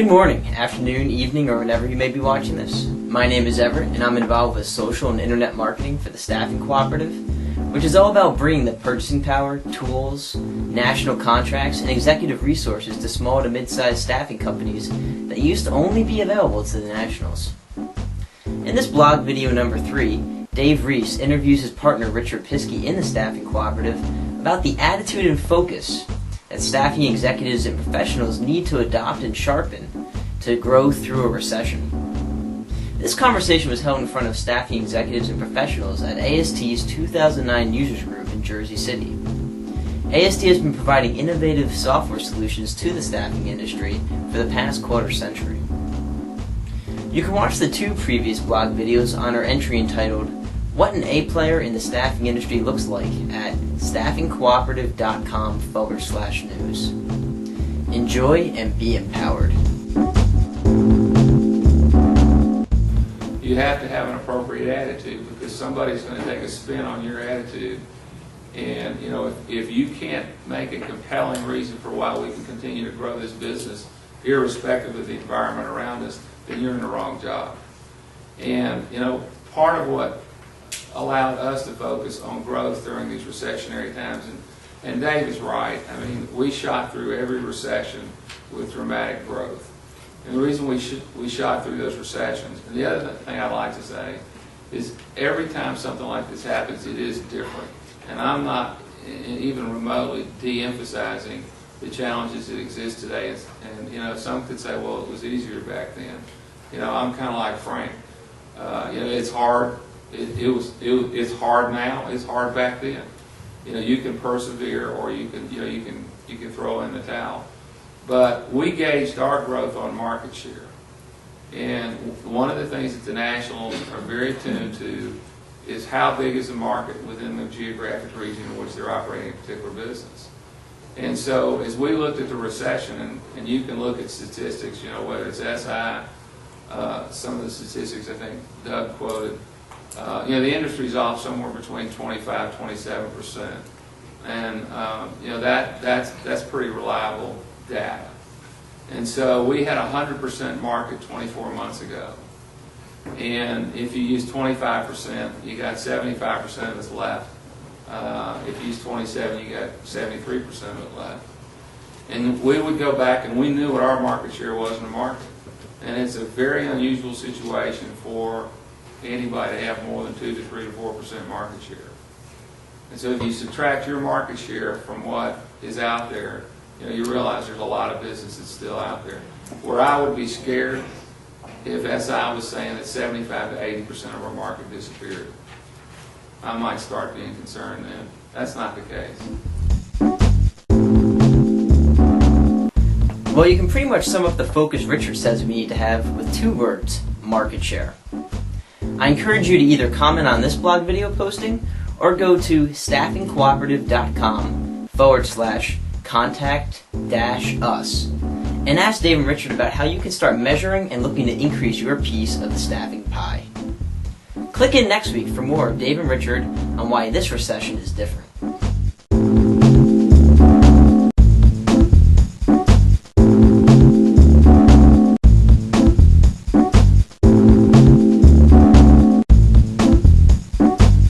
morning, afternoon, evening, or whenever you may be watching this. My name is Everett, and I'm involved with social and internet marketing for the Staffing Cooperative, which is all about bringing the purchasing power, tools, national contracts, and executive resources to small to mid-sized staffing companies that used to only be available to the nationals. In this blog video number 3, Dave Reese interviews his partner Richard Piskey in the Staffing Cooperative about the attitude and focus that staffing executives and professionals need to adopt and sharpen to grow through a recession. This conversation was held in front of staffing executives and professionals at AST's 2009 Users Group in Jersey City. AST has been providing innovative software solutions to the staffing industry for the past quarter century. You can watch the 2 previous blog videos on our entry entitled What an A-Player in the Staffing Industry Looks Like at staffingcooperative.com/news. Enjoy and be empowered. You have to have an appropriate attitude because somebody's going to take a spin on your attitude. And if you can't make a compelling reason for why we can continue to grow this business, irrespective of the environment around us, then you're in the wrong job. And part of what allowed us to focus on growth during these recessionary times, and Dave is right. I mean, we shot through every recession with dramatic growth. And the reason we shot through those recessions, and the other thing I'd like to say, is every time something like this happens, it is different. And I'm not even remotely de-emphasizing the challenges that exist today. And some could say, well, it was easier back then. I'm kind of like Frank. It's hard. It's hard now. It's hard back then. You can persevere, or you can throw in the towel. But we gauged our growth on market share, and one of the things that the nationals are very attuned to is how big is the market within the geographic region in which they're operating a particular business. And so, as we looked at the recession, and you can look at statistics, whether it's SI, some of the statistics I think Doug quoted. The industry's off somewhere between 25–27%, and that's pretty reliable data. And so we had 100% market 24 months ago, and if you use 25%, you got 75% of it left. If you use 27, you got 73% of it left. And we would go back, and we knew what our market share was in the market, and it's a very unusual situation for anybody to have more than 2 to 3 to 4% market share. And so if you subtract your market share from what is out there, you realize there's a lot of business that's still out there. Where I would be scared if SI was saying that 75 to 80% of our market disappeared. I might start being concerned then. That's not the case. Well, you can pretty much sum up the focus Richard says we need to have with 2 words: market share. I encourage you to either comment on this blog video posting or go to staffingcooperative.com/contact-us and ask Dave and Richard about how you can start measuring and looking to increase your piece of the staffing pie. Click in next week for more of Dave and Richard on why this recession is different.